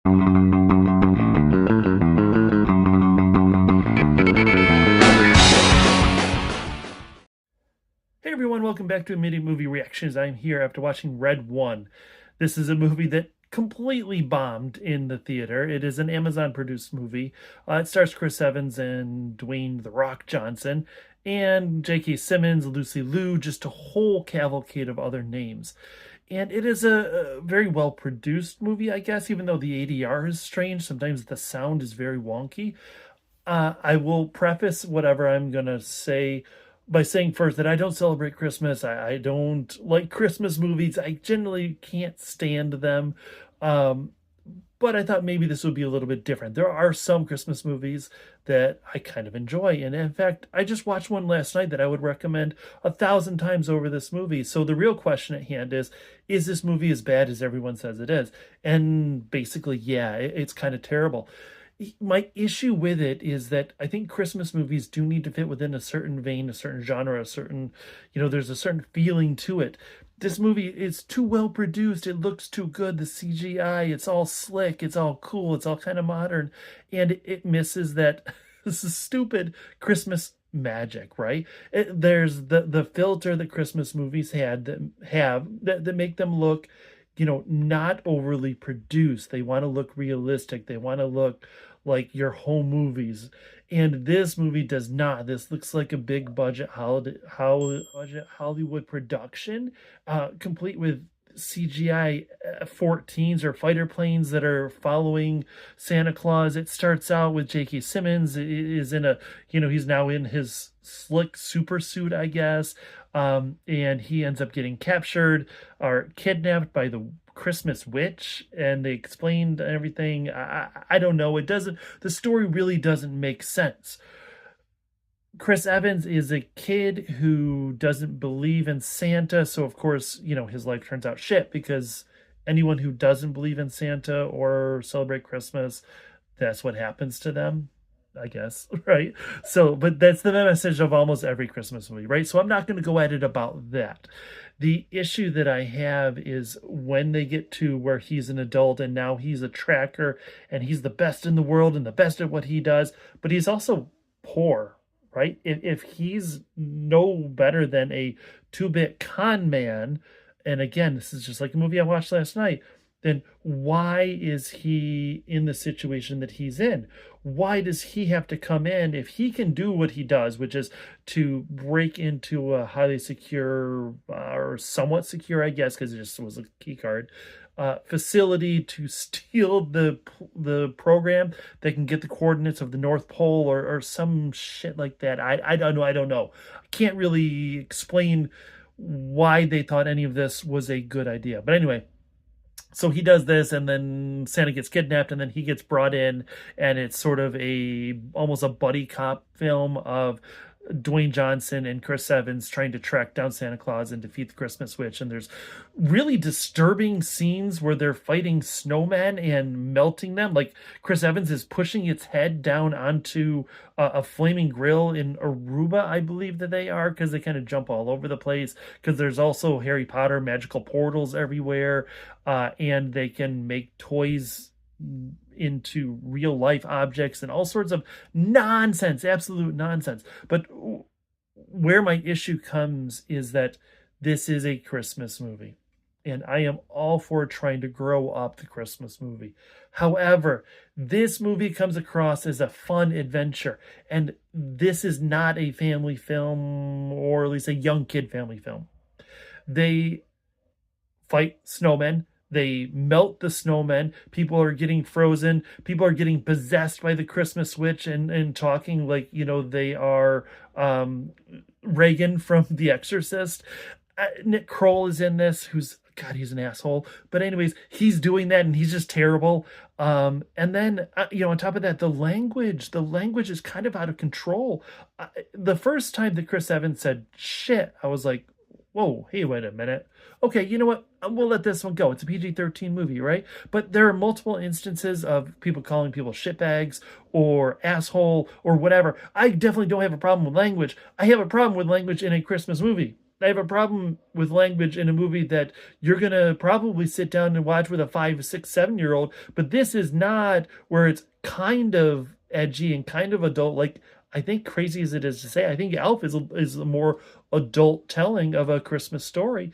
Hey everyone, welcome back to Mini Movie Reactions. I'm here after watching Red One. This is a movie that completely bombed in the theater. It is an Amazon produced movie. It stars Chris Evans and Dwayne "The Rock" Johnson and J.K. Simmons, Lucy Liu, just a whole cavalcade of other names. And it is a very well produced movie, I guess, even though the ADR is strange. Sometimes the sound is very wonky. I will preface whatever I'm going to say by saying first that I don't celebrate Christmas. I don't like Christmas movies. I generally can't stand them. Um, but I thought maybe this would be a little bit different. There are some Christmas movies that I kind of enjoy. And in fact, I just watched one last night that I would recommend 1,000 times over this movie. So the real question at hand is this movie as bad as everyone says it is? And basically, yeah, it's kind of terrible. My issue with it is that I think Christmas movies do need to fit within a certain vein, a certain genre, a certain, there's a certain feeling to it. This movie is too well produced. It looks too good. The CGI, it's all slick. It's all cool. It's all kind of modern. And it misses that this is stupid Christmas magic, right? There's the filter that Christmas movies that make them look not overly produced. They want to look realistic. They want to look like your home movies. And this movie does not. This looks like a big budget Hollywood production, complete with CGI 14s or fighter planes that are following Santa Claus. It starts out with J.K. Simmons is in he's now in his slick super suit, I guess. And he ends up getting captured or kidnapped by the Christmas witch, and they explained everything. I don't know. The story really doesn't make sense. Chris Evans is a kid who doesn't believe in Santa, so of course, his life turns out shit because anyone who doesn't believe in Santa or celebrate Christmas, that's what happens to them, I guess, right? So, but that's the message of almost every Christmas movie, right? So I'm not going to go at it about that. The issue that I have is when they get to where he's an adult and now he's a tracker and he's the best in the world and the best at what he does, but he's also poor, right? If he's no better than a two-bit con man, and again, this is just like a movie I watched last night, then why is he in the situation that he's in? Why does he have to come in if he can do what he does, which is to break into a highly secure or somewhat secure, I guess, because it just was a key card facility to steal the program that can get the coordinates of the North Pole or some shit like that. I don't know. I don't know. I can't really explain why they thought any of this was a good idea. But anyway, so he does this, and then Santa gets kidnapped, and then he gets brought in, and it's sort of almost a buddy cop film of Dwayne Johnson and Chris Evans trying to track down Santa Claus and defeat the Christmas witch. And there's really disturbing scenes where they're fighting snowmen and melting them. Like Chris Evans is pushing its head down onto a flaming grill in Aruba, I believe that they are, because they kind of jump all over the place. Because there's also Harry Potter magical portals everywhere, and they can make toys into real life objects and all sorts of nonsense, absolute nonsense. But where my issue comes is that this is a Christmas movie, and I am all for trying to grow up the Christmas movie. However, this movie comes across as a fun adventure, and this is not a family film, or at least a young kid family film. They fight snowmen. They melt the snowmen. People are getting frozen. People are getting possessed by the Christmas witch and talking like, they are Reagan from The Exorcist. Nick Kroll is in this, God, he's an asshole. But anyways, he's doing that and he's just terrible. And then, on top of that, the language is kind of out of control. The first time that Chris Evans said shit, I was like, whoa, hey, wait a minute. Okay, you know what? We'll let this one go. It's a PG-13 movie, right? But there are multiple instances of people calling people shitbags or asshole or whatever. I definitely don't have a problem with language. I have a problem with language in a Christmas movie. I have a problem with language in a movie that you're gonna probably sit down and watch with a 5, 6, 7-year-old, but this is not, where it's kind of edgy and kind of adult. Like, I think, crazy as it is to say, I think Elf is a more adult telling of a Christmas story.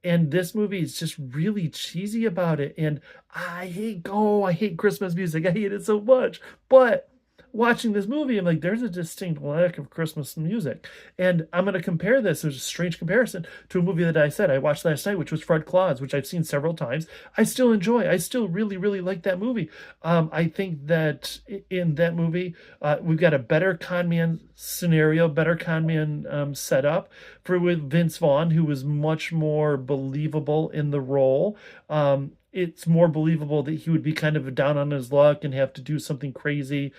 And this movie is just really cheesy about it. And I hate Christmas music. I hate it so much. But watching this movie, I'm like, there's a distinct lack of Christmas music. And I'm going to compare this, there's a strange comparison, to a movie that I said I watched last night, which was Fred Claus, which I've seen several times. I still enjoy. I still really, really like that movie. I think that in that movie, we've got a better con man scenario, better con man setup for with Vince Vaughn, who was much more believable in the role. It's more believable that he would be kind of down on his luck and have to do something crazy.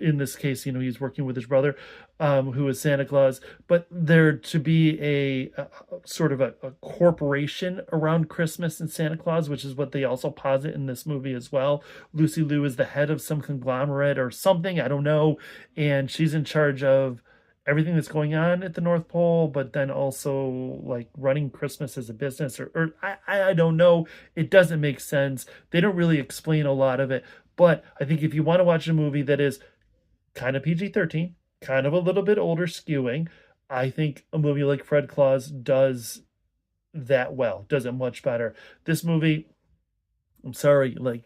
In this case, he's working with his brother, who is Santa Claus. But there to be a sort of a corporation around Christmas and Santa Claus, which is what they also posit in this movie as well. Lucy Liu is the head of some conglomerate or something, I don't know, and she's in charge of everything that's going on at the North Pole, but then also like running Christmas as a business, or I don't know. It doesn't make sense. They don't really explain a lot of it. But I think if you want to watch a movie that is kind of PG-13, kind of a little bit older skewing, I think a movie like Fred Claus does that well, does it much better. This movie, I'm sorry, like,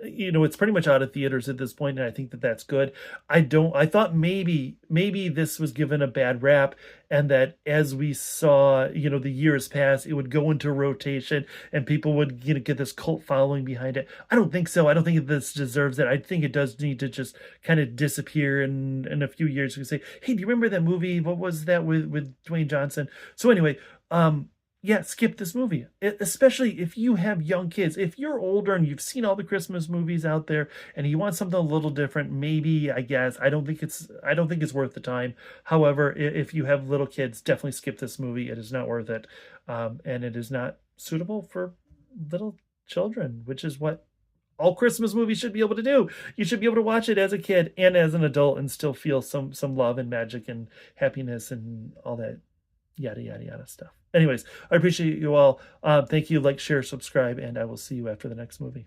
it's pretty much out of theaters at this point, and I think that that's good. I thought maybe this was given a bad rap, and that as we saw, the years pass, it would go into rotation and people would, get this cult following behind it. I don't think so. I don't think this deserves it. I think it does need to just kind of disappear in a few years. We can say, hey, do you remember that movie? What was that with Dwayne Johnson? So anyway, yeah, skip this movie, especially if you have young kids. If you're older and you've seen all the Christmas movies out there and you want something a little different, maybe, I guess. I don't think it's worth the time. However, if you have little kids, definitely skip this movie. It is not worth it. And it is not suitable for little children, which is what all Christmas movies should be able to do. You should be able to watch it as a kid and as an adult and still feel some love and magic and happiness and all that yada yada yada stuff. Anyways, I appreciate you all. Thank you. Like, share, subscribe, and I will see you after the next movie.